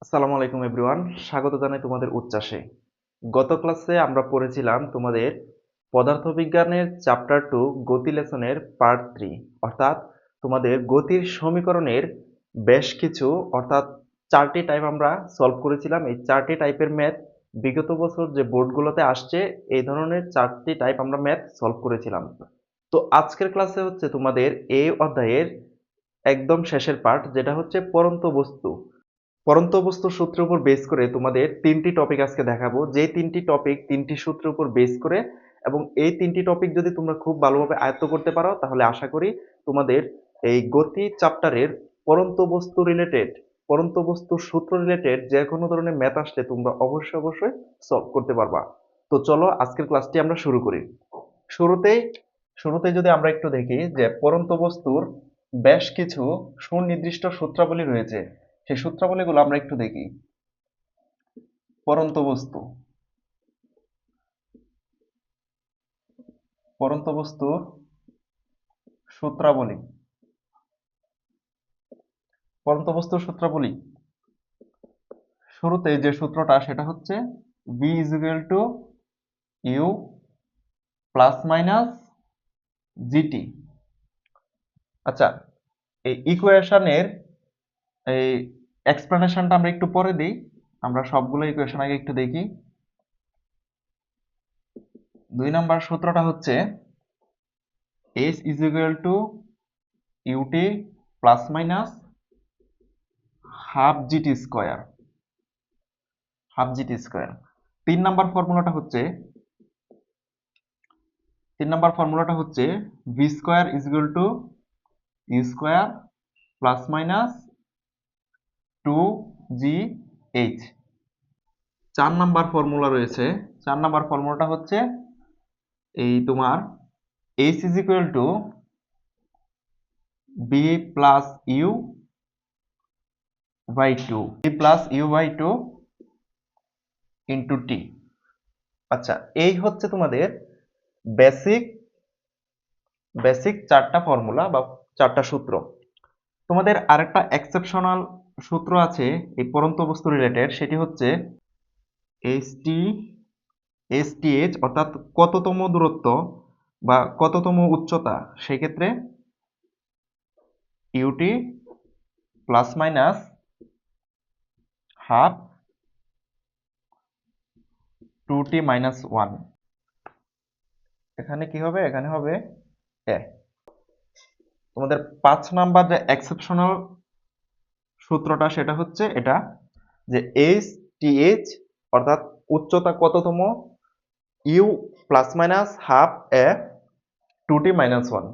আসসালামু আলাইকুম এভরিওয়ান, স্বাগত জানাই তোমাদের উচ্ছ্বাসে। গত ক্লাসে আমরা পড়েছিলাম তোমাদের পদার্থবিজ্ঞানের চ্যাপ্টার 2 গতি লেসনের পার্ট 3, অর্থাৎ তোমাদের গতির সমীকরণের বেশ কিছু অর্থাৎ 4টি টাইপ আমরা সলভ করেছিলাম। এই 4টি টাইপের ম্যাথ বিগত বছর যে বোর্ডগুলোতে আসছে এই ধরনের 4টি টাইপ আমরা ম্যাথ সলভ করেছিলাম। তো আজকের ক্লাসে হচ্ছে তোমাদের এই অধ্যায়ের একদম শেষের পার্ট, যেটা হচ্ছে পরন্ত বস্তু। পরন্ত বস্তুর সূত্রের উপর বেস করে তোমাদের 3টি টপিক আজকে দেখাবো, যে 3টি টপিক 3টি সূত্রের উপর বেস করে, এবং এই 3টি টপিক যদি তোমরা খুব ভালোভাবে আয়ত্ত করতে পারো তাহলে আশা করি তোমাদের এই গতি চ্যাপ্টারের পরন্ত বস্তুর সূত্র রিলেটেড যে কোনো ধরনের ম্যাথ আসলে তোমরা অবশ্যই অবশ্যই সলভ করতে পারবা। তো চলো আজকের ক্লাসটি আমরা শুরু করি। শুরুতেই শুরুতেই যদি আমরা একটু দেখি যে পরন্ত বস্তুর বেশ কিছু সুনির্দিষ্ট সূত্রাবলী রয়েছে, সেই সূত্রাবলীগুলো আমরা একটু দেখি। পরন্ত বস্তু পরন্ত বস্তুর সূত্রাবলী পরন্ত বস্তুর সূত্রাবলী শুরুতে যে সূত্রটা সেটা হচ্ছে v is equal to u plus minus gt. আচ্ছা, এই ইকুয়েশনের এই এক্সপ্লেনেশনটা আমরা একটু পরে দিই। আমরা সবগুলো ইকুয়েশন আগে একটু দেখি। 2 নাম্বার সূত্রটা হচ্ছে s is equal to UT plus minus half GT square. 3 number ফর্মুলাটা হচ্ছে v square is equal to u square plus minus 2gh। 4 number ফর্মুলাটা হচ্ছে এই তোমার h is equal to b plus u by two into t. আচ্ছা, এই হচ্ছে তোমাদের বেসিক বেসিক 4টা ফর্মুলা বা 4টা সূত্র। তোমাদের আরেকটা এক্সেপশনাল সূত্র আছে এই পরন্ত বস্তু রিলেটেড, সেটি হচ্ছে এসটিএইচ, অর্থাৎ কততম দূরত্ব বা কততম উচ্চতা, সেক্ষেত্রে ut plus minus half 2t minus 1। এখানে কি হবে? এখানে হবে এ। তোমাদের 5 নাম্বার যে এক্সেপশনাল সূত্রটা সেটা হচ্ছে এটা, যে এসটিএইচ অর্থাৎ উচ্চতা কততম, u plus minus half a 2t minus 1।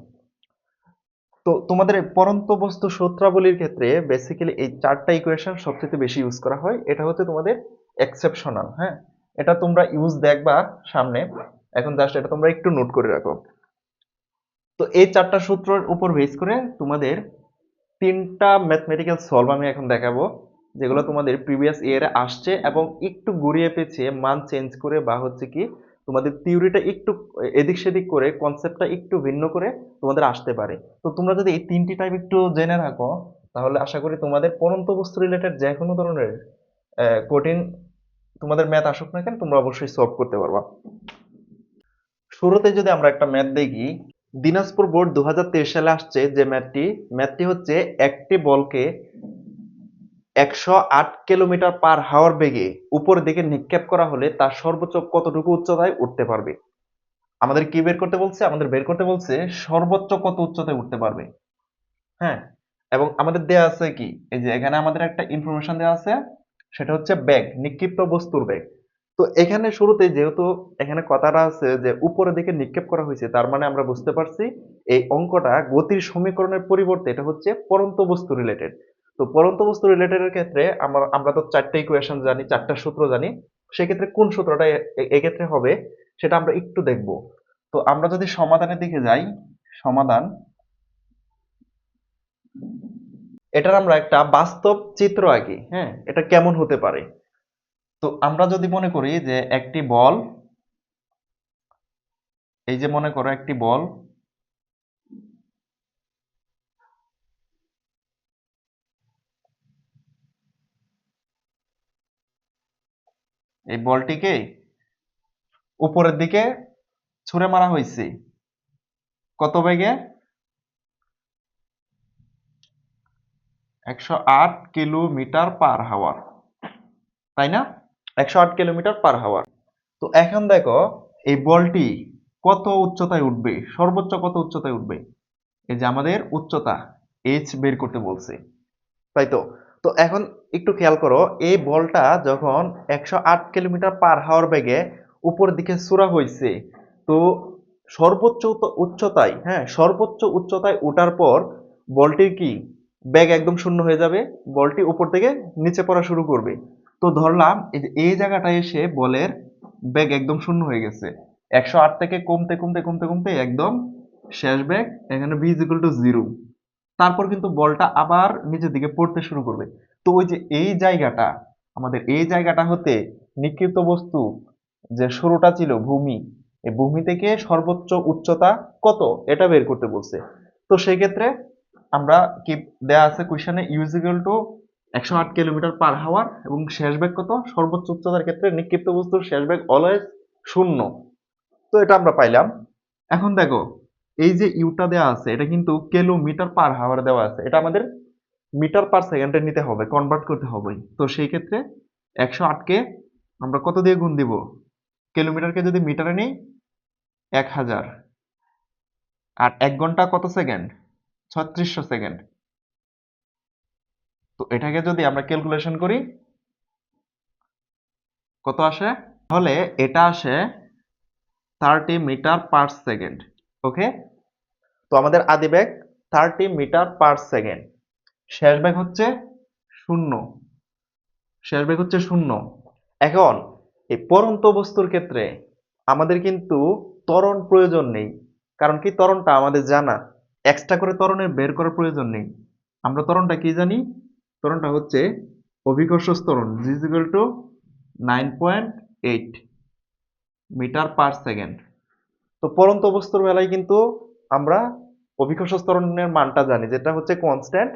তো তোমাদের পরন্ত বস্তু সূত্রাবলীর ক্ষেত্রে বেসিক্যালি এই 4টা ইকুয়েশন সবচেয়ে বেশি ইউজ করা হয়। এটা হচ্ছে তোমাদের এক্সেপশনাল। হ্যাঁ, এটা তোমরা ইউজ দেখবা সামনে, এখন জাস্ট এটা তোমরা একটু নোট করে রাখো। তো এই 4টা সূত্রের উপর বেস করে তোমাদের 3টা ম্যাথমেটিক্যাল সলভ আমি এখন দেখাবো, যেগুলো তোমাদের প্রিভিয়াস ইয়ারে আসছে এবং একটু ঘুরিয়ে পেঁচিয়ে মান চেঞ্জ করে বা হচ্ছে কি তোমাদের থিওরিটা একটু এদিক সেদিক করে কনসেপ্টটা একটু ভিন্ন করে তোমাদের আসতে পারে। তো তোমরা যদি এই 3টি টাইপ একটু জেনে রাখো তাহলে আশা করি তোমাদের পরন্ত বস্তু রিলেটেড যে কোনো ধরনের কঠিন তোমাদের ম্যাথ আসুক না কেন তোমরা অবশ্যই সলভ করতে পারবা। শুরুতে যদি আমরা একটা ম্যাথ দেখি, দিনাজপুর বোর্ড 2023 সালে আসছে যে ম্যাথটি হচ্ছে একটি বলকে 108 কিলোমিটার পার হাওয়ার বেগে উপরের দিকে নিক্ষেপ করা হলে তার সর্বোচ্চ কতটুকু উচ্চতায় উঠতে পারবে। আমাদের কি বের করতে বলছে? আমাদের বের করতে বলছে সর্বোচ্চ কত উচ্চতায় উঠতে পারবে। হ্যাঁ, এবং আমাদের দেয়া আছে কি, এই যে এখানে আমাদের একটা ইনফরমেশন দেওয়া আছে, সেটা হচ্ছে বেগ, নিক্ষিপ্ত বস্তুর বেগ। তো এখানে শুরুতে যেহেতু এখানে কথাটা আছে যে উপরের দিকে নিক্ষেপ করা হয়েছে, তার মানে আমরা বুঝতে পারছি এই অঙ্কটা গতির সমীকরণের পরিবর্তে এটা হচ্ছে পরন্ত বস্তু রিলেটেড। তো পরন্ত বস্তু রিলেটেড এর ক্ষেত্রে আমরা তো 4টা ইকুয়েশন জানি, 4টা সূত্র জানি। সেক্ষেত্রে কোন সূত্রটা এক্ষেত্রে হবে সেটা আমরা একটু দেখব। তো আমরা যদি সমাধানের দিকে যাই, সমাধান, এটার আমরা একটা বাস্তব চিত্র আঁকি। হ্যাঁ, এটা কেমন হতে পারে। তো আমরা যদি মনে করি যে একটি বল, এই যে মনে করো একটি বল এই বলটিকে উপরের দিকে ছুঁড়ে মারা হয়েছে কত বেগে? 108 কিলোমিটার পার হাওয়ার, তাই না? 108 কিলোমিটার পার হাওয়ার। তো এখন দেখো এই বলটি কত উচ্চতায় উঠবে, সর্বোচ্চ কত উচ্চতায় উঠবে। এই যে আমাদের উচ্চতা এইচ বের করতে বলছে, তাই তো। তো এখন একটু খেয়াল করো, এই বলটা যখন 108 কিলোমিটার পার হাওয়ার বেগে উপর দিকে ছোড়া হয়েছে, তো সর্বোচ্চ উচ্চতায়, হ্যাঁ সর্বোচ্চ উচ্চতায় ওঠার পর বলটির কি বেগ একদম শূন্য হয়ে যাবে, বলটি উপর থেকে নিচে পড়া শুরু করবে। তো ধরলাম এই যে এই জায়গাটায় এসে বলের বেগ একদম শূন্য হয়ে গেছে, 108 থেকে কমতে কমতে কমতে কমতে একদম শেষ বেগ এখানে v is equal to 0। তারপর কিন্তু বলটা আবার নিচের দিকে পড়তে শুরু করবে। তো ওই যে এই জায়গাটা, আমাদের এই জায়গাটা হতে নিক্ষিপ্ত বস্তু যে শুরুটা ছিল ভূমি, এই ভূমি থেকে সর্বোচ্চ উচ্চতা কত এটা বের করতে বলছে। তো সেই ক্ষেত্রে আমরা কি দেয়া আছে কোশ্চেনে, u is equal to 108 kilometre per hour এবং শেষ বেগ কত, সর্বোচ্চ উচ্চতার ক্ষেত্রে নিক্ষিপ্ত বস্তুর শেষ বেগ অলওয়েজ 0। তো এটা আমরা পাইলাম। এখন দেখো এই যে ইউটা দেওয়া আছে এটা কিন্তু কিলোমিটার পার হাওয়ার দেওয়া আছে, এটা আমাদের মিটার পার সেকেন্ডে নিতে হবে, কনভার্ট করতে হবে। তো সেই ক্ষেত্রে 108কে আমরা কত দিয়ে গুণ দিব, কিলোমিটারকে যদি মিটারে নিই 1000, আর 1 ঘন্টা কত সেকেন্ড, 3600 সেকেন্ড। তো এটাকে যদি আমরা ক্যালকুলেশন করি কত আসে, তাহলে এটা আসে 30 মিটার পার সেকেন্ড। ওকে, তো আমাদের আদি বেগ 30 মিটার পার সেকেন্ড, শেষ বেগ হচ্ছে 0, শেষ বেগ হচ্ছে 0। এখন এই পড়ন্ত বস্তুর ক্ষেত্রে আমাদের কিন্তু ত্বরণ প্রয়োজন নেই, কারণ কি ত্বরণটা আমাদের জানা, এক্সট্রা করে ত্বরণের বের করার প্রয়োজন নেই। আমরা ত্বরণটা কি জানি, ত্বরণটা হচ্ছে অভিকর্ষ ত্বরণ g is equal to 9.8 metre per second. তো পড়ন্ত বস্তুর বেলায় কিন্তু আমরা অভিকর্ষ ত্বরণের মানটা জানি, যেটা হচ্ছে কনস্ট্যান্ট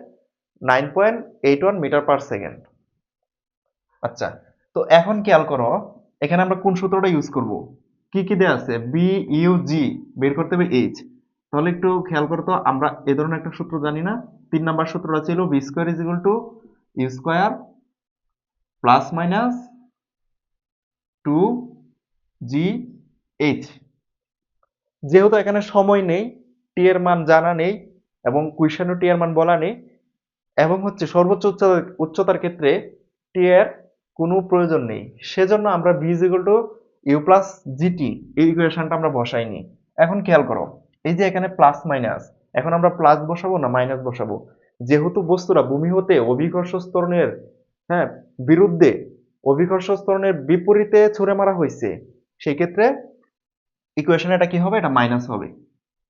9.81 মিটার পার সেকেন্ড। আচ্ছা, তো এখন খেয়াল করো এখানে আমরা কোন সূত্রটা ইউজ করব, কি কি দেয়া আছে, বি ইউ জি বের করতে হবে এইচ। তাহলে একটু খেয়াল করো তো, আমরা এই ধরনের একটা সূত্র জানি না, 3 নাম্বার সূত্রটা ছিল v square is equal to u square plus minus 2 g h. যেহেতু এখানে সময় নেই, টি এর মান জানা নেই এবং কুইশনও টি এর মান বলা নেই, এবং হচ্ছে সর্বোচ্চ উচ্চতার ক্ষেত্রে টি এর কোনো প্রয়োজন নেই, সেজন্য আমরা v is equal to u plus gt এই ইকুয়েশনটা আমরা বসাইনি। এখন খেয়াল করো এই যে এখানে প্লাস মাইনাস, এখন আমরা প্লাস বসাবো না মাইনাস বসাবো, যেহেতু বস্তুরা ভূমি হতে অভিকর্ষ ত্বরণের, হ্যাঁ বিরুদ্ধে, অভিকর্ষ ত্বরণের বিপরীতে ছুড়ে মারা হয়েছে, সেই ক্ষেত্রে ইকুয়েশনে এটা কি হবে, এটা মাইনাস হবে।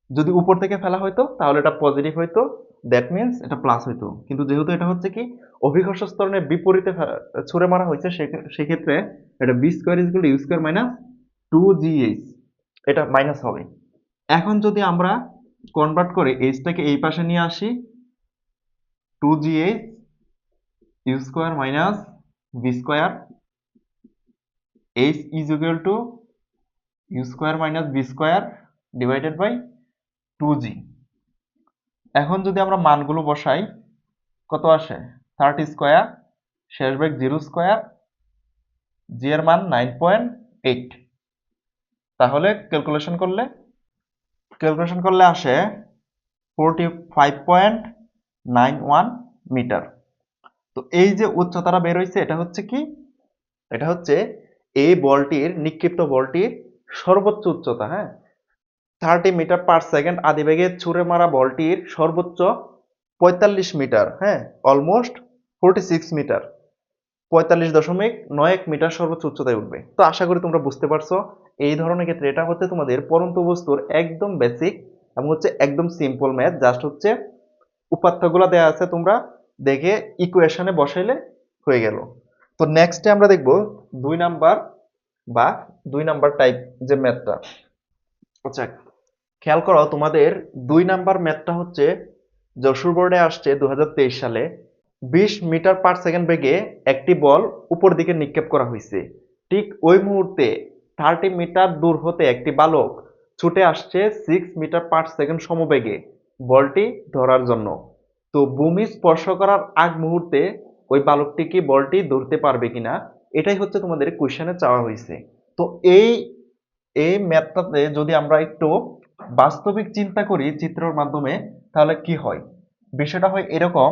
যদি উপর থেকে ফেলা হইতো তাহলে এটা পজিটিভ হইতো, দ্যাট মিন্স এটা প্লাস হইতো, কিন্তু যেহেতু এটা হচ্ছে কি অভিকর্ষ ত্বরণের বিপরীতে ছুড়ে মারা হয়েছে, সেক্ষেত্রে এটা v square is equal to u square minus 2gh, এটা মাইনাস হবে। এখন যদি আমরা কনভার্ট করে এইচটাকে এই পাশে নিয়ে আসি, 2gh u square minus v square, h is equal to u square minus v square divided by 2g। এখন যদি আমরা মানগুলো বসাই কত আসে, 30 স্কোয়ার, শেষ বেগ 0 স্কোয়ার, জি এর মান 9.8। তাহলে ক্যালকুলেশন করলে আসে 45.91 মিটার। তো এই যে উচ্চতাটা বের হয়েছে এটা হচ্ছে কি, এটা হচ্ছে এই বলটির, নিক্ষিপ্ত বলটির সর্বোচ্চ উচ্চতা, হ্যাঁ 30 মিটার পার সেকেন্ড আদিবেগে ছুঁড়ে মারা বলটির সর্বোচ্চ 45 মিটার, হ্যাঁ অলমোস্ট 46 মিটার, 45.91 মিটার সর্বোচ্চ উচ্চতায় উঠবে। তো আশা করি তোমরা বুঝতে পারছো, এই ধরনের ক্ষেত্রে এটা হচ্ছে তোমাদের পরন্ত বস্তুর একদম বেসিক এবং হচ্ছে একদম সিম্পল ম্যাথ, জাস্ট হচ্ছে উপাত্তগুলো দেয়া আছে, তোমরা দেখে ইকুয়েশনে বসাইলে হয়ে গেল। তো নেক্সটে আমরা দেখব 2 নাম্বার বা 2 নাম্বার টাইপ যে ম্যাথটা। আচ্ছা খেয়াল করো, তোমাদের 2 নাম্বার ম্যাথটা হচ্ছে যশোর বোর্ডে আসছে 2023 সালে। 20 মিটার পার সেকেন্ড বেগে একটি বল উপর দিকে নিক্ষেপ করা হয়েছে, ঠিক ওই মুহূর্তে 30 মিটার দূর হতে একটি বালক ছুটে আসছে 6 মিটার/সেকেন্ড সমবেগে বলটি ধরার জন্য। তো ভূমি স্পর্শ করার আগ মুহূর্তে ওই বালকটি কি বলটি ধরতে পারবে কিনা, এটাই হচ্ছে তোমাদের কোশ্চেনে চাওয়া হয়েছে। তো এই এই ম্যাথটাতে যদি আমরা একটু বাস্তবিক চিন্তা করি চিত্রের মাধ্যমে, তাহলে কি হয়? বিষয়টা হয় এরকম,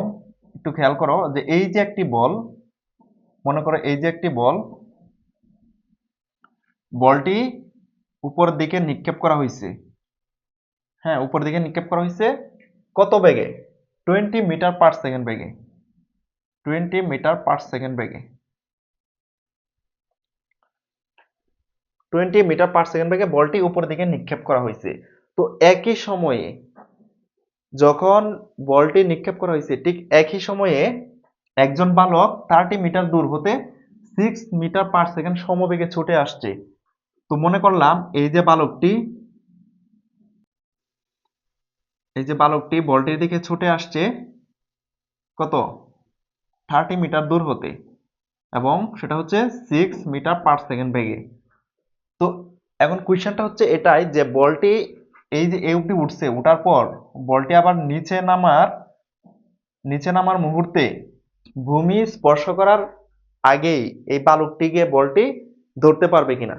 একটু খেয়াল করো যে এই যে একটি বল, মনে করো এই যে একটি বল, বলটি উপরের দিকে নিক্ষেপ করা হয়েছে। হ্যাঁ, উপরের দিকে নিক্ষেপ করা হয়েছে কত বেগে? 20 মিটার/সেকেন্ড বেগে। 20 মিটার/সেকেন্ড বেগে। 20 মিটার/সেকেন্ড বেগে বলটি উপরের দিকে নিক্ষেপ করা হয়েছে। তো একই সময়ে যখন বলটি নিক্ষেপ করা হয়েছে, ঠিক একই সময়ে একজন বালক 30 মিটার দূর হতে 6 মিটার/সেকেন্ড সমবেগে ছুটে আসছে। তো মনে করলাম এই যে বালকটি বলটির দিকে ছুটে আসছে কত? 30 মিটার দূর হতে, এবং সেটা হচ্ছে 6 মিটার/সেকেন্ড বেগে। তো এখন কোয়েশ্চেনটা হচ্ছে এটাই যে বলটি এই যে এই অবধি উঠছে, উঠার পর বলটি আবার নিচে নামার মুহূর্তে ভূমি স্পর্শ করার আগেই এই বালকটি গিয়ে বলটি ধরতে পারবে কিনা,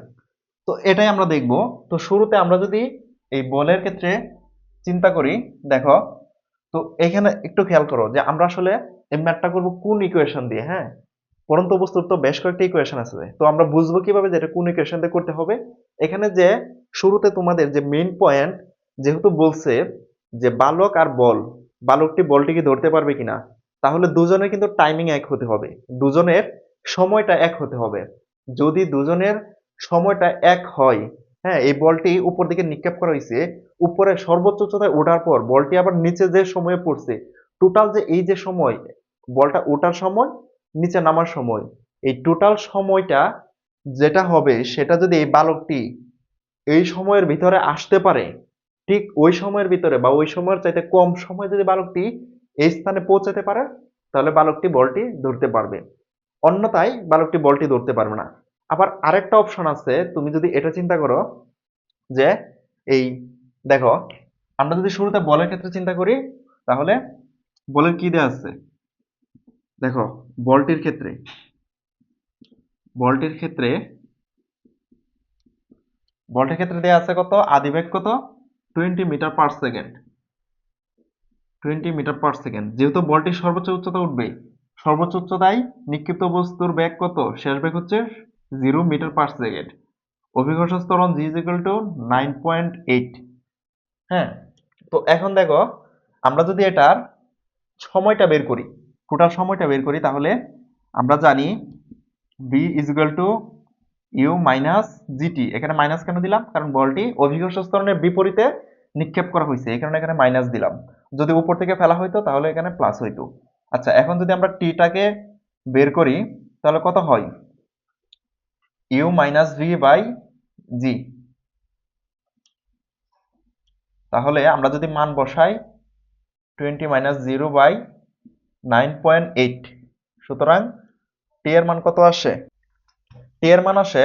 তো এটাই আমরা দেখব। তো শুরুতে আমরা যদি এই বলের ক্ষেত্রে চিন্তা করি, দেখো তো এখানে একটু খেয়াল করো যে আমরা আসলে এই ম্যাথটা করব কোন ইকুয়েশন দিয়ে। হ্যাঁ, পরন্ত বস্তুর তো বেশ কয়েকটা ইকুয়েশন আছে, তো আমরা বুঝবো কিভাবে যে এটা কোন ইকুয়েশন দিয়ে করতে হবে। এখানে যে শুরুতে তোমাদের যে মেইন পয়েন্ট, যেহেতু বলছে যে বালক আর বল, বালকটি বলটিকে ধরতে পারবে কিনা, তাহলে দুজনের কিন্তু টাইমিং এক হতে হবে, দুজনের সময়টা এক হতে হবে। যদি দুজনের সময়টা এক হয়, হ্যাঁ, এই বলটি উপর দিকে নিক্ষেপ করা হয়েছে, উপরে সর্বোচ্চ উচ্চতায় ওঠার পর বলটি আবার নিচে যে সময়ে পড়ছে, টোটাল যে এই যে সময়, বলটা ওঠার সময়, নিচে নামার সময়, এই টোটাল সময়টা যেটা হবে সেটা যদি এই বালকটি এই সময়ের ভিতরে আসতে পারে, ঠিক ওই সময়ের ভিতরে বা ওই সময়ের চাইতে কম সময় যদি বালকটি এই স্থানে পৌঁছাতে পারে, তাহলে বালকটি বলটি ধরতে পারবে, অন্যথায় বালকটি বলটি ধরতে পারবে না। আবার আরেকটা অপশন আছে, তুমি যদি এটা চিন্তা করো যে এই দেখো, আমরা যদি শুরুতে বলের ক্ষেত্রে চিন্তা করি, তাহলে বলের কি দেয়া আছে? দেখো, বলটির ক্ষেত্রে বলটির ক্ষেত্রে বলটির ক্ষেত্রে দেয়া আছে কত? আদিবেগ কত? 20 মিটার/সেকেন্ড। 20 মিটার/সেকেন্ড। যেহেতু বলটি সর্বোচ্চ উচ্চতা উঠবে, সর্বোচ্চ উচ্চতায় নিক্ষিপ্ত বস্তুর বেগ কত? শেষ বেগ হচ্ছে 0 মিটার/সেকেন্ড। অভিঘর্ষণ ত্বরণ g is equal to 9.8। হ্যাঁ, তো এখন দেখো, আমরা যদি এটার সময়টা বের করি, টোটাল সময়টা বের করি, তাহলে আমরা জানি v is equal to u minus GT. এখানে মাইনাস কেন দিলাম? কারণ বলটি অভিঘর্ষণ ত্বরণের বিপরীতে নিক্ষেপ করা হয়েছে, এই কারণে এখানে মাইনাস দিলাম। যদি উপর থেকে ফেলা হইতো তাহলে এখানে প্লাস হইতো। আচ্ছা, এখন যদি আমরা টিটাকে বের করি, তাহলে কত হয়? ইউ মাইনাস ভি বাই জি। তাহলে আমরা যদি মান বসাই 20 মাইনাস 0/9.8, সুতরাং টি এর মান কত আসে? টি এর মান আসে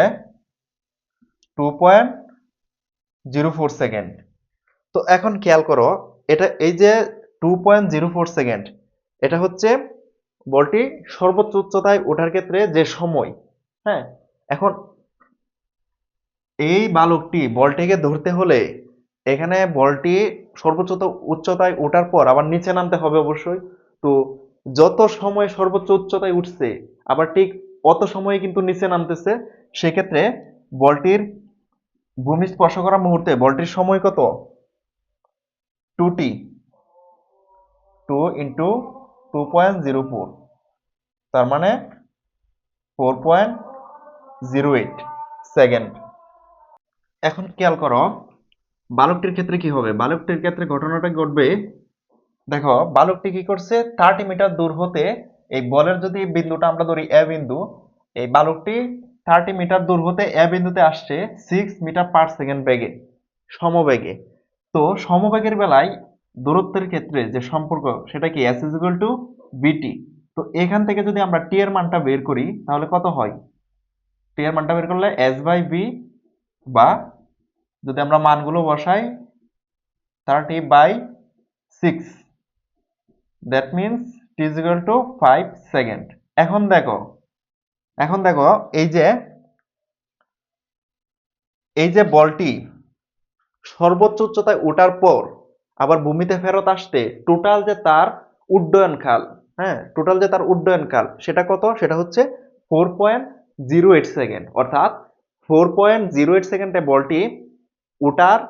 2.04 সেকেন্ড। তো এখন খেয়াল করো, এটা এই যে 2.04 সেকেন্ড, এটা হচ্ছে বলটি সর্বোচ্চ উচ্চতায় ওঠার ক্ষেত্রে যে সময়। হ্যাঁ, এখন এই বালকটি বলটিকে ধরতে হলে এখানে বলটি সর্বোচ্চ উচ্চতায় ওঠার পর আবার নিচে নামতে হবে অবশ্যই। তো যত সময় সর্বোচ্চ উচ্চতায় উঠছে, আবার ঠিক অত সময়ে কিন্তু নিচে নামতেছে, সেক্ষেত্রে বলটির ভূমি স্পর্শ করার মুহূর্তে বলটির সময় কত? 2t, 2 ইন্টু 2.04, তার মানে 4.08 সেকেন্ড। এখন খেয়াল করো বালকটির ক্ষেত্রে কি হবে। বালকটির ক্ষেত্রে ঘটনাটা ঘটবে, দেখো বালকটি কি করছে, 30 মিটার দূর হতে এই বলের যদি বিন্দুটা আমরা ধরি এ বিন্দু, এই বালকটি 30 মিটার দূর হতে এ বিন্দুতে আসছে 6 মিটার/সেকেন্ড বেগে, সমবেগে। তো সমবেগের বেলায় দূরত্বের ক্ষেত্রে যে সম্পর্ক, সেটা কি s ইজ ইকুয়াল টু বিটি। তো এখান থেকে যদি আমরা টি এর মানটা বের করি, তাহলে কত হয়? টি এর মানটা বের করলে এস বাই বি, বা যদি আমরা মানগুলো বসাই 30/6, that means T is equal two 5 second. এখন দেখো এই যে বলটি সর্বোচ্চ উচ্চতায় ওঠার পর আবার ভূমিতে ফেরত আসতে টোটাল যে তার উড্ডয়নকাল, হ্যাঁ টোটাল যে তার উড্ডয়নকাল সেটা কত, সেটা হচ্ছে 4.08 সেকেন্ড। অর্থাৎ 4.08 সেকেন্ডে বলটি ওঠার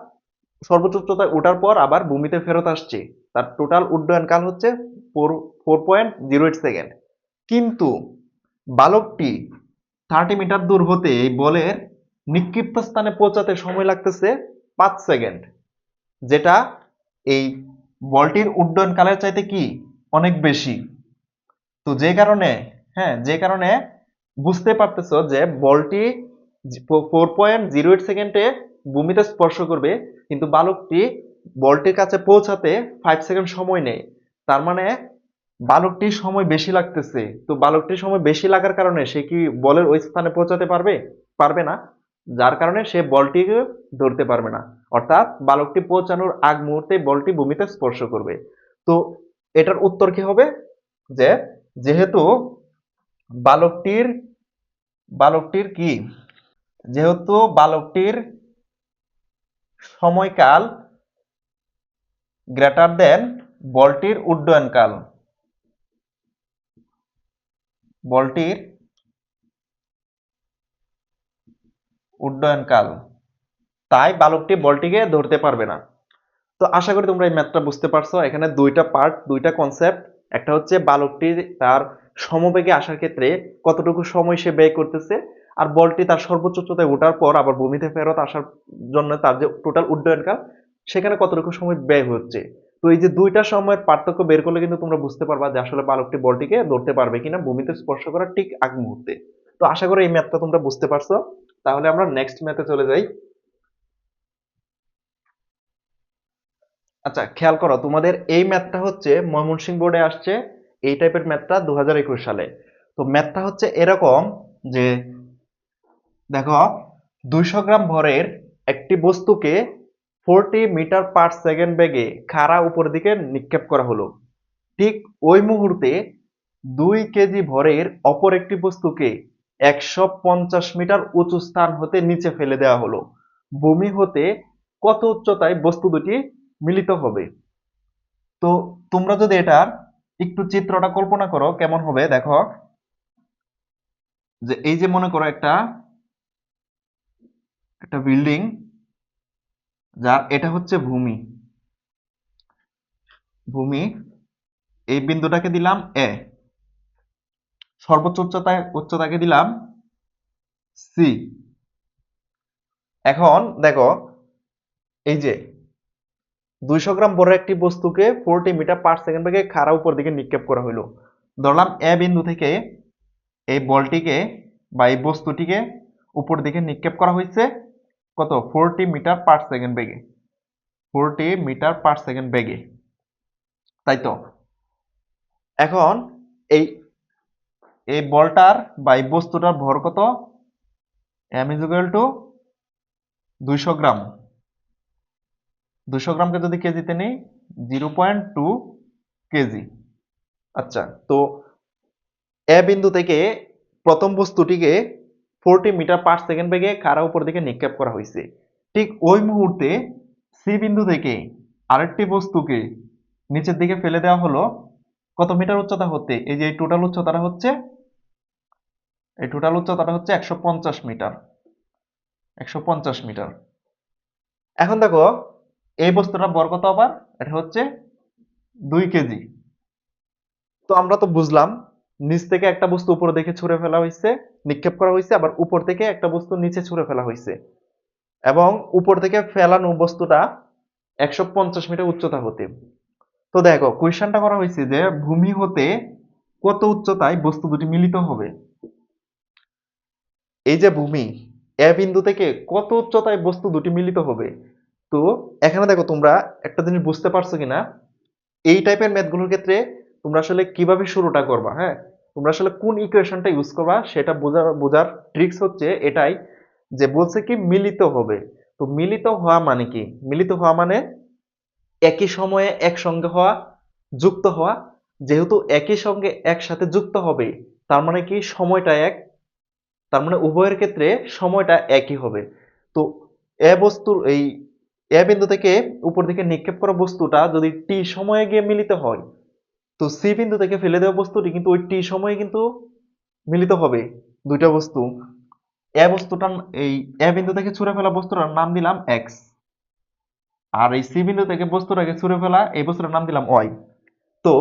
সর্বোচ্চ উচ্চতায় ওঠার পর আবার ভূমিতে ফেরত আসছে, তার টোটাল উড্ডয়নকাল হচ্ছে 4.08 সেকেন্ড। কিন্তু বালকটি 30 মিটার দূর হতে এই বলের নিক্ষিপ্ত স্থানে পৌঁছাতে সময় লাগতেছে 5 সেকেন্ড, যেটা এই বলটির উড্ডয়নকালের চাইতে কি অনেক বেশি। তো যে কারণে বুঝতে পারতেছো যে বলটি 4.08 সেকেন্ডে ভূমিতে স্পর্শ করবে, কিন্তু বালকটি বলটির কাছে পৌঁছাতে 5 সেকেন্ড সময় নেয়। তার মানে বালকটির সময় বেশি লাগতেছে। তো বালকটির সময় বেশি লাগার কারণে সে কি বলের ওই স্থানে পৌঁছাতে পারবে না, যার কারণে সে বলটিকে ধরতে পারবে না। অর্থাৎ বালকটি পৌঁছানোর আগ মুহূর্তে বলটি ভূমিতে স্পর্শ করবে। তো এটার উত্তর কি হবে, যে যেহেতু বালকটির বালকটির কি যেহেতু বালকটির সময়কাল গ্রেটার দেন বলটির উড্ডয়নকাল, বলটির উড্ডয়নকাল, তাই বালকটি বলটিকে ধরতে পারবে না। তো আশা করি তোমরা এই ম্যাথটা বুঝতে পারছো। এখানে দুইটা পার্ট, দুইটা কনসেপ্ট। একটা হচ্ছে বালকটি তার সমবেগে আসার ক্ষেত্রে কতটুকু সময় সে ব্যয় করতেছে, আর বলটি তার সর্বোচ্চ উচ্চতায় ওঠার পর আবার ভূমিতে ফেরত আসার জন্য তার যে টোটাল উড্ডয়নকাল সেখানে কতটুকু সময় ব্যয় হচ্ছে। তো এই যে দুইটা সময়ের পার্থক্য বের করলে কিন্তু তোমরা বুঝতে পারবা যে আসলে বালকটি বলটিকে ধরতে পারবে কিনা ভূমিতে স্পর্শ করার ঠিক আগ মুহূর্তে। তো আশা করি এই ম্যাথটা তোমরা বুঝতে পারছো। তাহলে আমরা নেক্সট ম্যাথে চলে যাই। আচ্ছা, খেয়াল করো, তোমাদের এই ম্যাথটা হচ্ছে ময়মনসিংহ বোর্ডে আসছে। এই টাইপের ম্যাথটা 2021 সালে। তো ম্যাথটা হচ্ছে এরকম যে দেখো, 200 গ্রাম ভরের একটি বস্তুকে 40 মিটার পার সেকেন্ড বেগে খাড়া উপর দিকে নিক্ষেপ করা হলো। ঠিক ওই মুহূর্তে 2 কেজি ভরের অপর একটি বস্তুকে 150 মিটার উঁচু স্থান হতে নিচে ফেলে দেওয়া হলো। ভূমি হতে কত উচ্চতায় বস্তু দুটি মিলিত হবে? তো তোমরা যদি এটার একটু চিত্রটা কল্পনা করো কেমন হবে, দেখো যে এই যে মনে করো একটা একটা বিল্ডিং, যার এটা হচ্ছে ভূমি। ভূমি, এই বিন্দুটাকে দিলাম এ, সর্বোচ্চ উচ্চতাকে দিলাম সি। এখন দেখো, এই যে 200 গ্রাম ভরের একটি বস্তুকে 40 মিটার পার সেকেন্ড বেগে খাড়া উপর দিকে নিক্ষেপ করা হলো। ধরলাম এ বিন্দু থেকে এই বলটিকে বা এই বস্তুটিকে উপর দিকে নিক্ষেপ করা হয়েছে কত, 40 মিটার পার সেকেন্ড বেগে। 40 মিটার পার সেকেন্ড বেগে, তাই তো? এখন এই এই বলটার বা এই বস্তুটার ভর কত, এম ইজ ইকুয়াল টু 200 গ্রাম। 200 গ্রামকে যদি কেজিতে নেই, 0.2 কেজি। আচ্ছা, তো এ বিন্দু থেকে প্রথম বস্তুটিকে 40 মিটার পার সেকেন্ড বেগে খাড়া উপর দিকে নিক্ষেপ করা হয়েছে। ঠিক ওই মুহূর্তে সি বিন্দু থেকে আরেকটি বস্তুকে নিচের দিকে ফেলে দেওয়া হলো কত মিটার উচ্চতা হতে, এই যে এই টোটাল উচ্চতাটা হচ্ছে 150 মিটার। 150 মিটার। এখন দেখো, এই বস্তুটার ভর কত আবার, এটা হচ্ছে 2 কেজি। তো আমরা তো বুঝলাম নিচ থেকে একটা বস্তু উপর দিকে ছুঁড়ে ফেলা হয়েছে, নিক্ষেপ করা হয়েছে, আবার উপর থেকে একটা বস্তু নিচে ছুঁড়ে ফেলা হয়েছে, এবং উপর থেকে ফেলানো বস্তুটা 150 মিটার উচ্চতা হতে। তো দেখো, কোয়েশ্চেনটা করা হয়েছে যে ভূমি হতে কত উচ্চতায় বস্তু দুটি মিলিত হবে। এই যে ভূমি, এ বিন্দু থেকে কত উচ্চতায় বস্তু দুটি মিলিত হবে। তো এখানে দেখো, তোমরা একটা জিনিস বুঝতে পারছো কিনা, এই টাইপের ম্যাথগুলোর ক্ষেত্রে তোমরা আসলে কিভাবে শুরুটা করবা। হ্যাঁ, তোমরা আসলে কোন ইকুয়েশনটা ইউজ করবা সেটা বোঝার ট্রিক্স হচ্ছে এটাই, যে বলছে কি মিলিত হবে। তো মিলিত হওয়া মানে কি? মিলিত হওয়া মানে একই সময়ে একসঙ্গে হওয়া, যুক্ত হওয়া। যেহেতু একই সঙ্গে একসাথে যুক্ত হবে, তার মানে কি সময়টা এক, তার মানে উভয়ের ক্ষেত্রে সময়টা একই হবে। তো এ বস্তুর এই এ বিন্দু থেকে উপর দিকে নিক্ষেপ করা বস্তুটা যদি টি সময়ে গিয়ে মিলিত হয়, তো সি বিন্দু থেকে ফেলে দেওয়া বস্তুটি কিন্তু ওই টি সময়ে কিন্তু মিলিত হবে। দুইটা বস্তু, এ বস্তুটা, এই এ বিন্দু থেকে ছুঁড়ে ফেলা বস্তুটার নাম দিলাম এক্স, আর এই সি বিন্দু থেকে বস্তুটাকে ছুঁড়ে ফেলা এই বস্তুটার নাম দিলাম ওয়াই। তো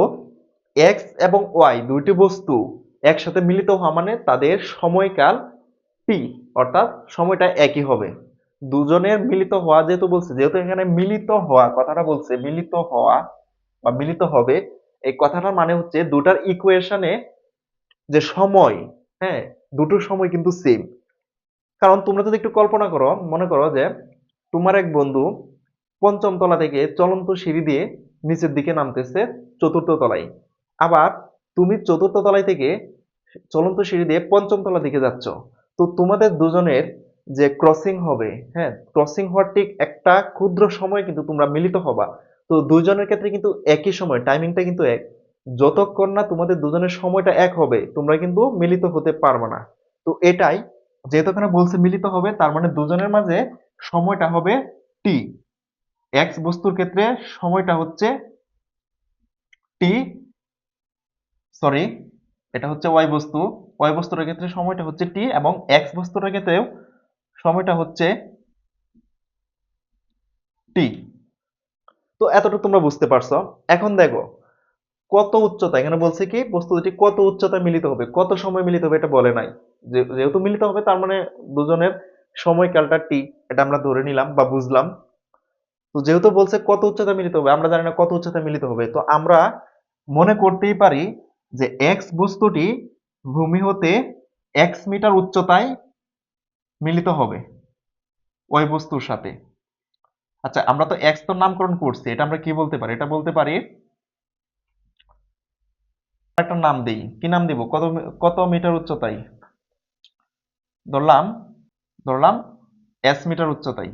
এক্স এবং ওয়াই দুইটি বস্তু একসাথে মিলিত হওয়া মানে তাদের সময়কাল টি, অর্থাৎ সময়টা একই হবে। দুজনের মিলিত হওয়া যেহেতু বলছে, যেহেতু এখানে মিলিত হওয়া কথাটা বলছে, মিলিত হওয়া বা মিলিত হবে, এই কথাটার মানে হচ্ছে দুটার ইকুয়েশনে যে সময়, হ্যাঁ, দুটোর সময় কিন্তু সেম। কারণ তোমরা যদি একটু কল্পনা করো, মনে করো যে তোমার এক বন্ধু পঞ্চম তলা থেকে চলন্ত সিঁড়ি দিয়ে নিচের দিকে নামতেছে চতুর্থ তলায়, আবার তুমি চতুর্থ তলায় থেকে চলন্ত সিঁড়ি দিয়ে পঞ্চম তলার দিকে যাচ্ছ। তো তোমাদের দুজনের যে ক্রসিং হবে, হ্যাঁ, ক্রসিং হওয়ার ঠিক একটা ক্ষুদ্র সময় কিন্তু তোমরা মিলিত হবা। তো দুজনের ক্ষেত্রে কিন্তু একই সময়, টাইমিংটা কিন্তু এক। যতক্ষণ না তোমাদের দুজনের সময়টা এক হবে তোমরা কিন্তু মিলিত হতে পারবে না। তো এটাই, যেহেতু এখানে বলছে মিলিত হবে, তার মানে দুজনের মাঝে সময়টা হবে টি। এক্স বস্তুর ক্ষেত্রে সময়টা হচ্ছে টি, সরি, এটা হচ্ছে ওয়াই বস্তু, ওয়াই বস্তুর ক্ষেত্রে সময়টা হচ্ছে টি, এবং এক্স বস্তুর ক্ষেত্রেও সময়টা হচ্ছে টি। তো এতটুকু তোমরা বুঝতে পারছো। এখন দেখো কত উচ্চতা, এখানে বলছে কি বস্তু দুটি কত উচ্চতা মিলিত হবে, কত সময় মিলিত হবে এটা বলে নাই। যেহেতু মিলিত হবে তার মানে দুজনের সময়কালটা টি, এটা আমরা ধরে নিলাম বা বুঝলাম। তো যেহেতু বলছে কত উচ্চতা মিলিত হবে, আমরা জানি না কত উচ্চতা মিলিত হবে, তো আমরা মনে করতেই পারি যে এক্স বস্তুটি ভূমি হতে এক্স মিটার উচ্চতায় মিলিত হবে ওই বস্তুর সাথে। আচ্ছা, আমরা তো এক্স তো নামকরণ করছি, এটা আমরা কি বলতে পারি? এটা বলতে পারি, একটা নাম দেই, কি নাম দিব? কত কত মিটার উচ্চতায়? ধরলাম ধরলাম এস মিটার উচ্চতায়।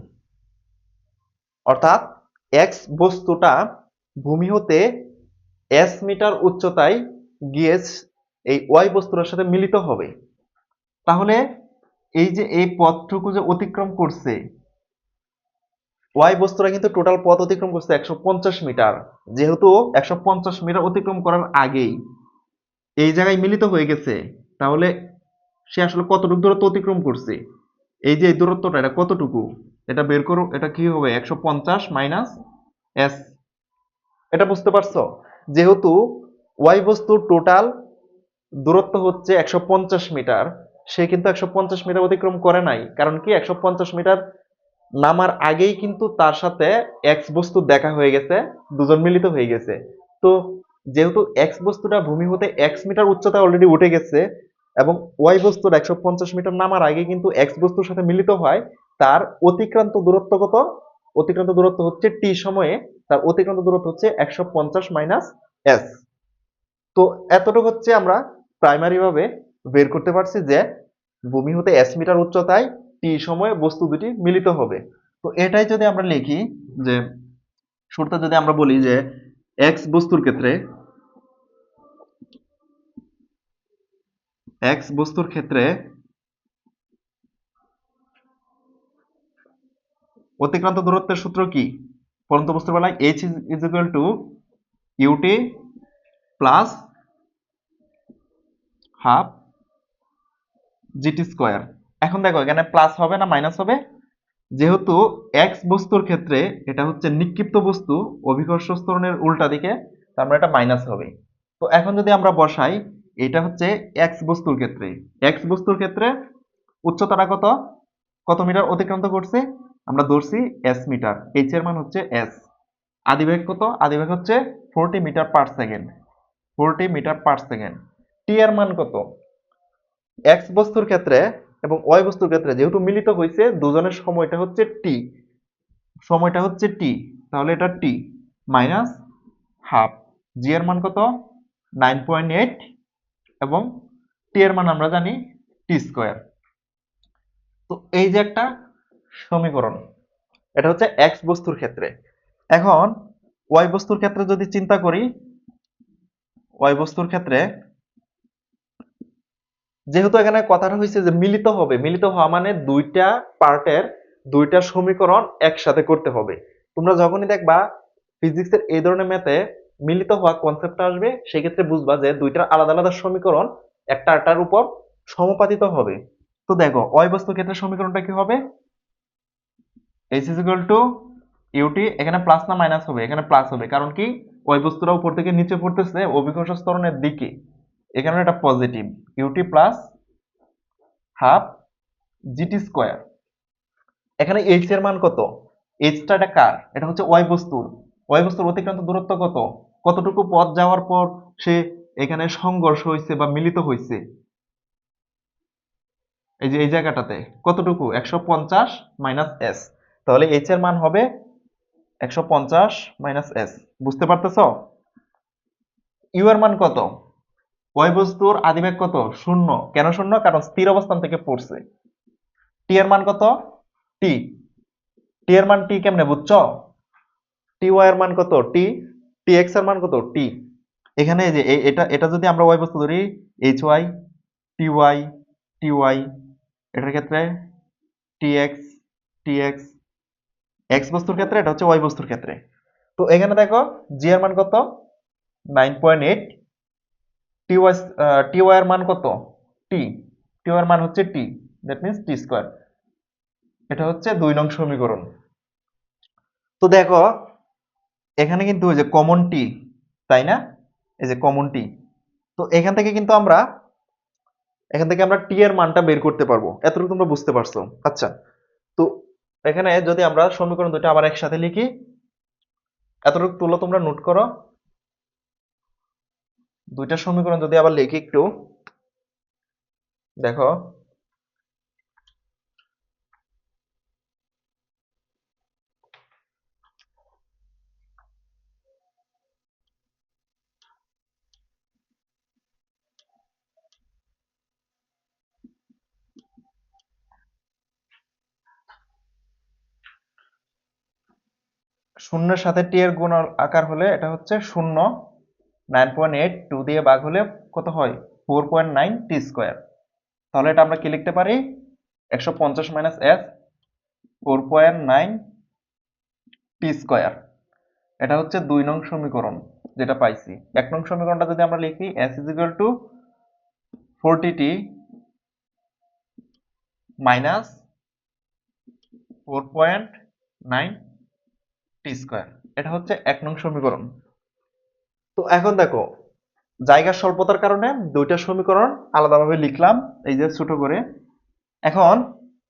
অর্থাৎ এক্স বস্তুটা ভূমি হতে এস মিটার উচ্চতায় গিয়ে এই ওয়াই বস্তুটার সাথে মিলিত হবে। তাহলে এই যে এই পথটুকু যে অতিক্রম করছে, ওয়াই বস্তুটা কিন্তু টোটাল পথ অতিক্রম করছে 150 মিটার। যেহেতু 150 মিটার অতিক্রম করার আগেই এই জায়গায় মিলিত হয়ে গেছে, তাহলে সে আসলে কতটুকু দূরত্ব অতিক্রম করছে? এই যে এই দূরত্বটা, এটা কতটুকু? এটা বের করো, এটা কি হবে? 150 মাইনাস এস। এটা বুঝতে পারছো? যেহেতু ওয়াই বস্তুর টোটাল দূরত্ব হচ্ছে 150 মিটার, সে কিন্তু 150 মিটার অতিক্রম করে নাই। কারণ কি 150 মিটার নামার আগেই কিন্তু তার সাথে এক্স বস্তু দেখা হয়ে গেছে, দুজন মিলিত হয়ে গেছে। তো যেহেতু এক্স বস্তুটা ভূমি হতে এক্স মিটার উচ্চতায় অলরেডি উঠে গেছে, এবং ওয়াই বস্তুর 150 মিটার নামার আগে কিন্তু এক্স বস্তুর সাথে মিলিত হয়, তার অতিক্রান্ত দূরত্ব কত? অতিক্রান্ত দূরত্ব হচ্ছে টি সময়ে, তার অতিক্রান্ত দূরত্ব হচ্ছে 150 মাইনাস এস। তো এতটুকু হচ্ছে আমরা প্রাইমারি ভাবে বের করতে পারছি যে ভূমি হতে এস মিটার উচ্চতায় টি সময়ে বস্তু দুটি মিলিত হবে। তো এটাই যদি আমরা লিখি, যে শুরুতে যদি আমরা বলি যে এক্স বস্তুর ক্ষেত্রে, এক্স বস্তুর ক্ষেত্রে অতিক্রান্ত দূরত্বের সূত্র কি? পরন্ত বস্তুর বেলায় h is equal to UT plus half GT square. এখন দেখো এখানে প্লাস হবে না মাইনাস হবে? যেহেতু এক্স বস্তুর ক্ষেত্রে এটা হচ্ছে নিক্ষিপ্ত বস্তু অভিকর্ষ ত্বরণের উল্টা দিকে, তার মানে এটা মাইনাস হবে। তো এখন যদি আমরা বসাই, এটা হচ্ছে এক্স বস্তুর ক্ষেত্রে, এক্স বস্তুর ক্ষেত্রে উচ্চতাটা কত, কত মিটার অতিক্রান্ত করছে? আমরা ধরছি এস মিটার, এইচ এর মান হচ্ছে এস। আদিবেগ কত? আদিবেগ হচ্ছে 40 meter per second, 40 meter per second. T এর মান কত? এক্স বস্তুর ক্ষেত্রে এবং ওয়াই বস্তুর ক্ষেত্রে যেহেতু মিলিত হয়েছে, দুজনের সময়টা হচ্ছে টি, সময়টা হচ্ছে টি, তাহলে এটা টি মাইনাস হাফ। জি এর মান কত? 9.8 এবং টি এর মান আমরা জানি টি স্কোয়ার। তো এই যে একটা সমীকরণ, এটা হচ্ছে এক্স বস্তুর ক্ষেত্রে। এখন ওয়াই বস্তুর ক্ষেত্রে যদি চিন্তা করি, ওয়াই বস্তুর ক্ষেত্রে যেহেতু এখানে কথাটা হয়েছে যে মিলিত হবে, মিলিত হওয়া মানে দুইটা পার্টের দুইটা সমীকরণ একসাথে করতে হবে। তোমরা যখনই দেখবা ফিজিক্সের এই ধরনের ম্যাথে মিলিত হওয়া কনসেপ্টটা আসবে, সেই ক্ষেত্রে বুঝবা যে দুইটার আলাদা আলাদা সমীকরণ একটা আরেকটার উপর সমাপাতিত হবে। তো দেখো ওয়াই বস্তুর ক্ষেত্রে সমীকরণটা কি হবে, h is equal to ut, এখানে প্লাস না মাইনাস হবে, এখানে প্লাস হবে, কারণ কি ওই বস্তুটা উপর থেকে নিচে পড়তেছে অভিকর্ষ ত্বরণের দিকে, এখানে এটা positive, ut plus half GT square. এখানে এইচ এর মান কত, এইচটা এটা কার, এটা হচ্ছে ওয়াই বস্তুর। ওয়াই বস্তুর অতিক্রান্ত দূরত্ব কত, কতটুকু পথ যাওয়ার পর সে এখানে সংঘর্ষ হয়েছে বা মিলিত হয়েছে, এই যে এই জায়গাটাতে কতটুকু, 150 মাইনাস এস। তাহলে এইচ এর মান হবে 150 মাইনাস এস। বুঝতে পারতেছো? ইউ এর মান কত, ওয়াই বস্তুর আদিবেগ কত, শূন্য। কেন শূন্য, কারণ স্থির অবস্থান থেকে পড়ছে। টি এর মান কত, টি, টি এর মান টি কেমনে বুঝছো, টি ওয়াই এর মান কত, টি, টি এক্স এর মান কত, টি। এখানে এই যে এটা এটা যদি আমরা ওয়াই বস্তু ধরি, h y, t y, t y, এটার ক্ষেত্রে t x, t x, x বস্তুর ক্ষেত্রে, এটা হচ্ছে ওয়াই বস্তুর ক্ষেত্রে। তো এখানে দেখো জি এর মান কত, 9.8, টি ওয়াই, টি ওয়াই এর মান কত, টি, টি ওয়াই এর মান হচ্ছে টি, দ্যাট মিন্স টি স্কোয়ার। এটা হচ্ছে 2 নং সমীকরণ। তো দেখো এখানে কিন্তু ওই যে কমন টি, তাই না, এই যে কমন টি। তো এখান থেকে কিন্তু আমরা টি এর মানটা বের করতে পারবো, এতটুকু তোমরা বুঝতে পারছো। আচ্ছা, তো এখানে যদি আমরা সমীকরণ দুটো আবার একসাথে লিখি, এতটুকু তুলো তোমরা নোট করো, দুইটা সমীকরণ যদি আবার লিখি একটু, দেখো শূন্যের সাথে টি এর গুণ আকার হলে এটা হচ্ছে শূন্য, 9.8 2 দিয়ে ভাগ হলে কত হয়, 4.9 টি স্কোয়ার। তাহলে এটা আমরা কি লিখতে পারি, 150 মাইনাস এস, 4.9 টি স্কোয়ার। এটা হচ্ছে 2 নং সমীকরণ যেটা পাইছি। 1 নং সমীকরণটা যদি আমরা লিখি, S is equal two 40t minus 4.9 T square. এটা হচ্ছে 1 নং সমীকরণ। তো এখন দেখো জায়গার স্বল্পতার কারণে দুইটা সমীকরণ আলাদাভাবে লিখলাম এই যে ছোট করে। এখন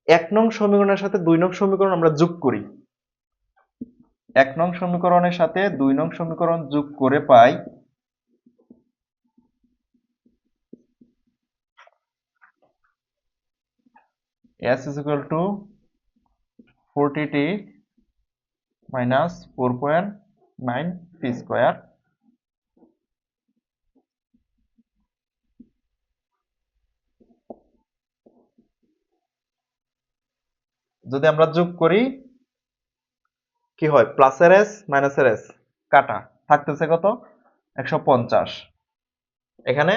1 নং সমীকরণের সাথে 2 নং সমীকরণ আমরা যোগ করি, 1 নং সমীকরণের সাথে 2 নং সমীকরণ যোগ করে পাই s is equal to 40t minus 4.9 t square. যদি আমরা যোগ করি কি হয়, প্লাসের s মাইনাসের s কাটা, থাকতেছে কত, 150। এখানে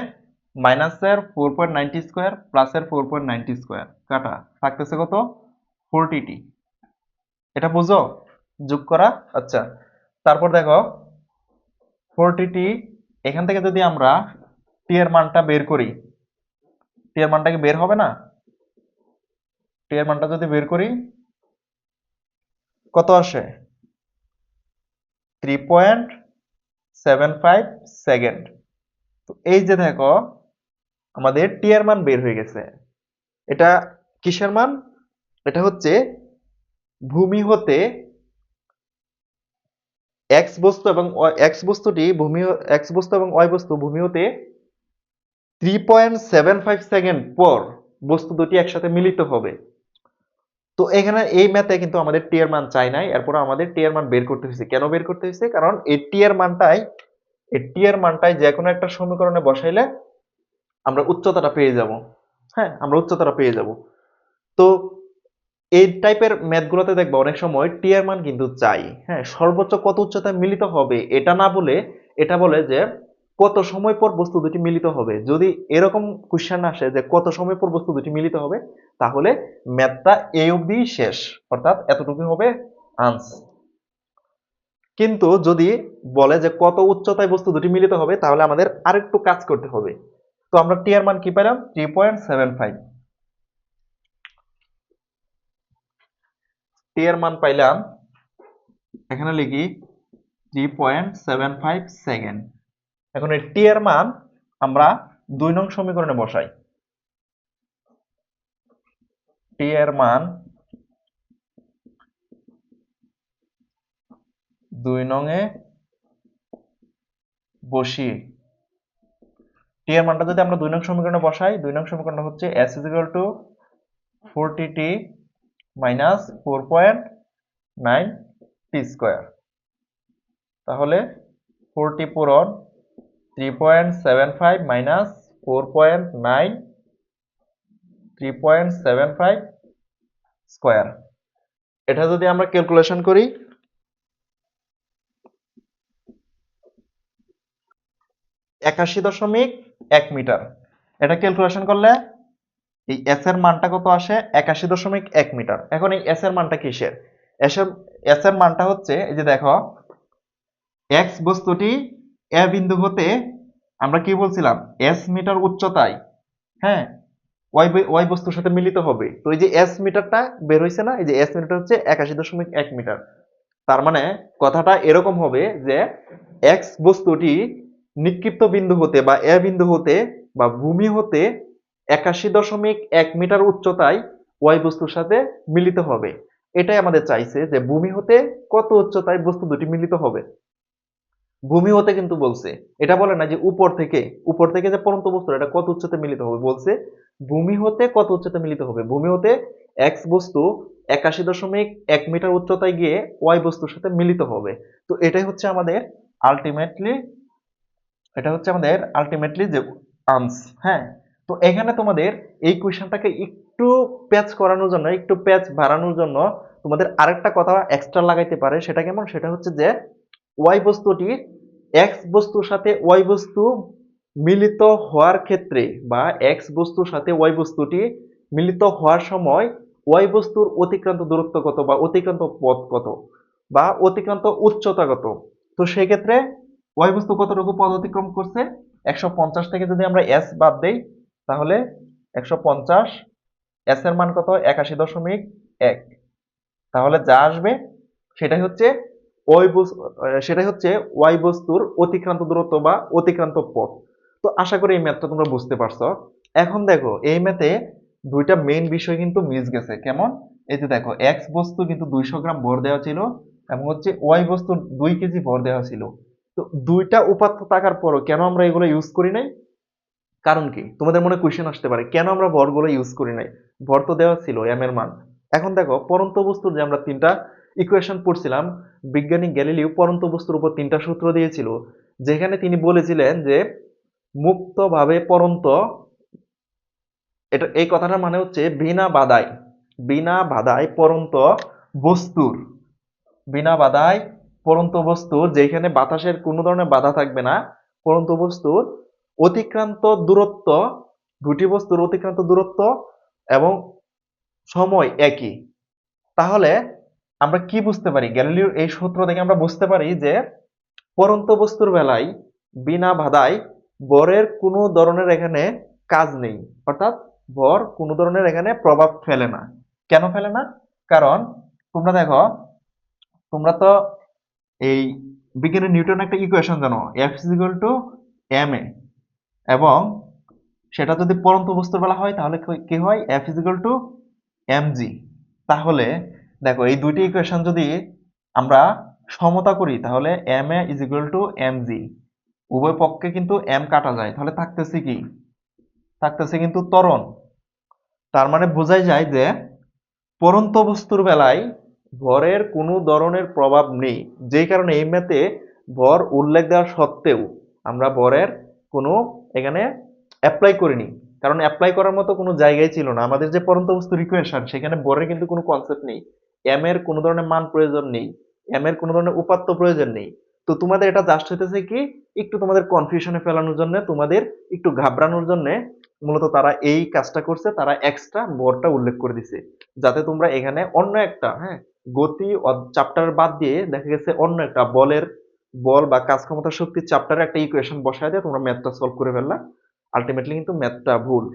মাইনাসের 4.90 স্কয়ার প্লাসের 4.90 স্কয়ার কাটা, থাকতেছে কত, 40t। এটা বুঝো যোগ করা? আচ্ছা, তারপর দেখো 40t, এখান থেকে যদি আমরা টি এর মানটা বের করি, টি এর মানটা কি বের হবে না, টি এর মানটা যদি বের করি কত আসে, 3.75 সেকেন্ড। তো এই যে দেখো আমাদের টি এর মান বের হয়ে গেছে। এটা কিসের মান, এটা হচ্ছে ভূমি হতে এক্স বস্তু এবং এক্স বস্তুটি ভূমি, এক্স বস্তু এবং ওয়াই বস্তু ভূমি হতে 3.75 সেকেন্ড পর বস্তু দুটি একসাথে মিলিত হবে। তো এখানে এই ম্যাথে কিন্তু আমাদের টি এর মান চাই নাই, এরপর আমাদের টি এর মান বের করতে হয়েছে। কেন বের করতে হয়েছে, কারণ এই টি এর মানটাই যে কোনো একটা সমীকরণে বসাইলে আমরা উচ্চতাটা পেয়ে যাব। হ্যাঁ, আমরা উচ্চতাটা পেয়ে যাব। তো এই টাইপের ম্যাথগুলোতে দেখবো অনেক সময় টি এর মান কিন্তু চাই। হ্যাঁ, সর্বোচ্চ কত উচ্চতায় মিলিত হবে এটা না বলে এটা বলে যে কত সময় পর বস্তু দুটি মিলিত হবে। যদি এরকম কোশ্চেন আসে যে কত সময় পর বস্তু দুটি মিলিত হবে, তাহলে ম্যাথটা এই অবধি শেষ, অর্থাৎ এতটুকু হবে আনসার। কিন্তু যদি বলে যে কত উচ্চতায় বস্তু দুটি মিলিত হবে, তাহলে আমাদের আরেকটু কাজ করতে হবে। তো আমরা টি এর মান কি পেলাম? 3.75। টি এর মান পাইলাম, এখানে লিখি 3.75 সেকেন্ড। এখন এই টি এর মান আমরা 2 নং সমীকরণে বসাই। টি এর মান 2 নং এ বসিয়ে টি এর মানটা যদি আমরা 2 নং সমীকরণে বসাই, 2 নং সমীকরণটা হচ্ছে s = 40t minus 4.9 t square. তাহলে 40 পূরণ 3.75 minus 4.9 3.75 স্কয়ার। এটা যদি আমরা ক্যালকুলেশন করি, 81.1 মিটার। এটা ক্যালকুলেশন করলে এই এস এর মানটা কত আসে? 81.1 মিটার। এখন এই এস এর মানটা কিসের? এস এর মানটা হচ্ছে, এই যে দেখো, এক্স বস্তুটি এ বিন্দু হতে আমরা কি বলছিলাম? এস মিটার উচ্চতায়, হ্যাঁ, ওয়াই বস্তুর সাথে মিলিত হবে। তো এই যে এস মিটারটা বের হইছে না, এই যে এস মিটার হচ্ছে 81.1 মিটার। তার মানে কথাটা এরকম হবে যে এক্স বস্তুটি নিক্ষিপ্ত বিন্দু হতে বা এ বিন্দু হতে বা ভূমি হতে 81.1 মিটার উচ্চতায় ওয়াই বস্তুর সাথে মিলিত হবে। এটাই আমাদের চাইছে যে ভূমি হতে কত উচ্চতায় বস্তু দুটি মিলিত হবে। ভূমি হতে কিন্তু বলছে, এটা বলে না যে উপর থেকে যে পড়ন্ত বস্তু এটা কত উচ্চতায় মিলিত হবে, বলছে ভূমি হতে কত উচ্চতায় মিলিত হবে। ভূমি হতে এক্স বস্তু 81.1 মিটার উচ্চতায় গিয়ে ওয়াই বস্তুর সাথে মিলিত হবে। তো এটাই হচ্ছে আমাদের আলটিমেটলি, যে আনসার। হ্যাঁ, তো এখানে তোমাদের এই কোয়েশ্চেনটাকে একটু প্যাচ করানোর জন্য, একটু প্যাচ বাড়ানোর জন্য তোমাদের আরেকটা কথা এক্সট্রা লাগাইতে পারে। সেটা কেমন? সেটা হচ্ছে যে ওয়াই বস্তুটির এক্স বস্তুর সাথে ওয়াই বস্তু মিলিত হওয়ার ক্ষেত্রে বা এক্স বস্তুর সাথে ওয়াই বস্তুটি মিলিত হওয়ার সময় ওয়াই বস্তুর অতিক্রান্ত দূরত্ব কত বা অতিক্রান্ত পথ কত বা অতিক্রান্ত উচ্চতা কত। তো সেই ক্ষেত্রে ওয়াই বস্তু কতটুকু পথ অতিক্রম করছে? 150 থেকে যদি আমরা এস বাদ দেই, তাহলে 150, এস এর মান কত? 81.1। তাহলে যা আসবে সেটাই হচ্ছে ওয়াই বস্তুর অতিক্রান্ত দূরত্ব বা অতিক্রান্ত পথ। তো আশা করি এই ম্যাথটা তোমরা বুঝতে পারছো। এখন দেখো এই ম্যাথে দুইটা মেইন বিষয় কিন্তু মিস গেছে। কেমন? এই যে দেখো, এক্স বস্তু কিন্তু 200 গ্রাম ভর দেওয়া ছিল এবং হচ্ছে ওয়াই বস্তু 2 কেজি ভর দেওয়া ছিল। তো দুইটা উপাত্ত থাকার পরও কেন আমরা এগুলো ইউজ করি নাই? কারণ কি? তোমাদের মনে কোয়েশ্চেন আসতে পারে, কেন আমরা ভরগুলো ইউজ করি নাই? ভর তো দেওয়া ছিল এম এর মান। এখন দেখো, পরন্ত বস্তুর যে আমরা তিনটা ইকুয়েশন পড়ছিলাম, বিজ্ঞানী গ্যালিলিও পরন্ত বস্তুর উপর তিনটা সূত্র দিয়েছিল, যেখানে তিনি বলেছিলেন যে মুক্তভাবে পরন্ত, এই কথাটার মানে হচ্ছে বিনা বাধায় পরন্ত বস্তুর যেখানে বাতাসের কোনো ধরনের বাধা থাকবে না, পরন্ত বস্তুর অতিক্রান্ত দূরত্ব, দুটি বস্তুর অতিক্রান্ত দূরত্ব এবং সময় একই। তাহলে আমরা কি বুঝতে পারি? গ্যালিলিওর এই সূত্র থেকে আমরা বুঝতে পারি যে পরন্ত বস্তুর বেলায় বিনা বাধায় ভরের কোনো ধরনের এখানে কাজ নেই, অর্থাৎ ভর কোনো ধরনের এখানে প্রভাব ফেলে না। কেন ফেলে না? কারণ তোমরা দেখো, তোমরা তো এই বিজ্ঞানী নিউটন একটা ইকুয়েশন জানো, F is equal to m a, এবং সেটা যদি পরন্ত বস্তুর বেলা হয় তাহলে কি হয়? F is equal to m g. তাহলে দেখো, এই দুইটি ইকুয়েশন যদি আমরা সমতা করি, তাহলে m a is equal to m g, উভয় পক্ষে কিন্তু এম কাটা যায়, তাহলে থাকতেছে কি? থাকতেছে কিন্তু ত্বরণ। তার মানে বোঝাই যায় যে পরন্ত বস্তুর বেলায় ভরের কোনো ধরনের প্রভাব নেই, যেই কারণে এই ম্যাথে ভর উল্লেখ দেওয়া সত্ত্বেও আমরা ভরের কোনো এখানে অ্যাপ্লাই করিনি, কারণ অ্যাপ্লাই করার মতো কোনো জায়গায় ছিল না। আমাদের যে পড়ন্ত বস্তুর ইকুয়েশন সেখানে বরের কিন্তু কোনো কনসেপ্ট নেই, এম এর কোনো ধরনের মান প্রয়োজন নেই, এম এর কোনো ধরনের উপাত্ত প্রয়োজন নেই। তো তোমাদের এটা জাস্ট হইতেছে কি, একটু তোমাদের কনফিউশনে ফেলানোর জন্য, তোমাদের একটু ঘাবড়ানোর জন্য মূলত তারা এই কাজটা করছে, তারা এক্সট্রা বরটা উল্লেখ করে দিছে, যাতে তোমরা এখানে অন্য একটা, হ্যাঁ, গতি চ্যাপ্টার বাদ দিয়ে দেখা গেছে অন্য একটা বল বা কাজ ক্ষমতা শক্তির চ্যাপ্টারে একটা ইকুয়েশন বসায় দিয়ে তোমরা ম্যাথটা সলভ করে ফেললা, আলটিমেটলি কিন্তু ম্যাথটা ভুল।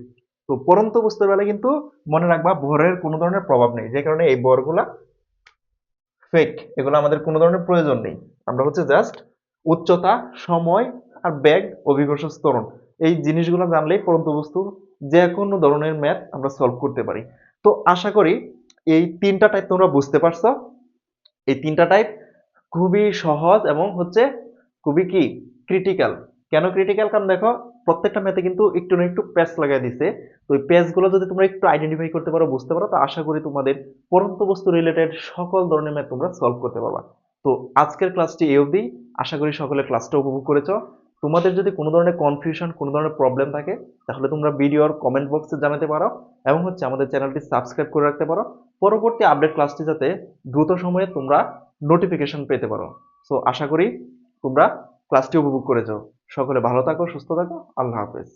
তো পরন্ত বস্তুর বেলায় কিন্তু মনে রাখবা ভরের কোনো ধরনের প্রভাব নেই, যে কারণে এই ভরগুলা ফেক, এগুলো আমাদের কোনো ধরনের প্রয়োজন নেই। আমরা হচ্ছে জাস্ট উচ্চতা, সময় আর বেগ, অভিকর্ষ ত্বরণ, এই জিনিসগুলো জানলেই পরন্ত বস্তুর যে কোনো ধরনের ম্যাথ আমরা সলভ করতে পারি। তো আশা করি এই তিনটা টাইপ তোমরা বুঝতে পারছো। এই তিনটা টাইপ খুবই সহজ এবং হচ্ছে খুবই কি ক্রিটিক্যাল। কেন ক্রিটিক্যাল? কারণ দেখো প্রত্যেকটা ম্যাথে কিন্তু একটু না একটু প্যাচ লাগাই দিছে। তো ওই প্যাচগুলো যদি তোমরা একটু আইডেন্টিফাই করতে পারো, বুঝতে পারো, তো আশা করি তোমাদের পরন্ত বস্তু রিলেটেড সকল ধরনের ম্যাথ তোমরা সলভ করতে পারবা। তো আজকের ক্লাসটি এই অবধি। আশা করি সকলে ক্লাসটা উপভোগ করেছো। তোমাদের যদি কোনো ধরনের কনফিউশন, কোনো ধরনের প্রবলেম থাকে, তাহলে তোমরা ভিডিওর কমেন্ট বক্সে জানাতে পারো এবং হচ্ছে আমাদের চ্যানেলটি সাবস্ক্রাইব করে রাখতে পারো, পরবর্তী আপডেট ক্লাসটি যাতে দ্রুত সময়ে তোমরা নোটিফিকেশন পেতে পারো। সো আশা করি তোমরা ক্লাসটি উপভোগ করেছো। সকলে ভালো থাকো, সুস্থ থাকো, আল্লাহ হাফেজ।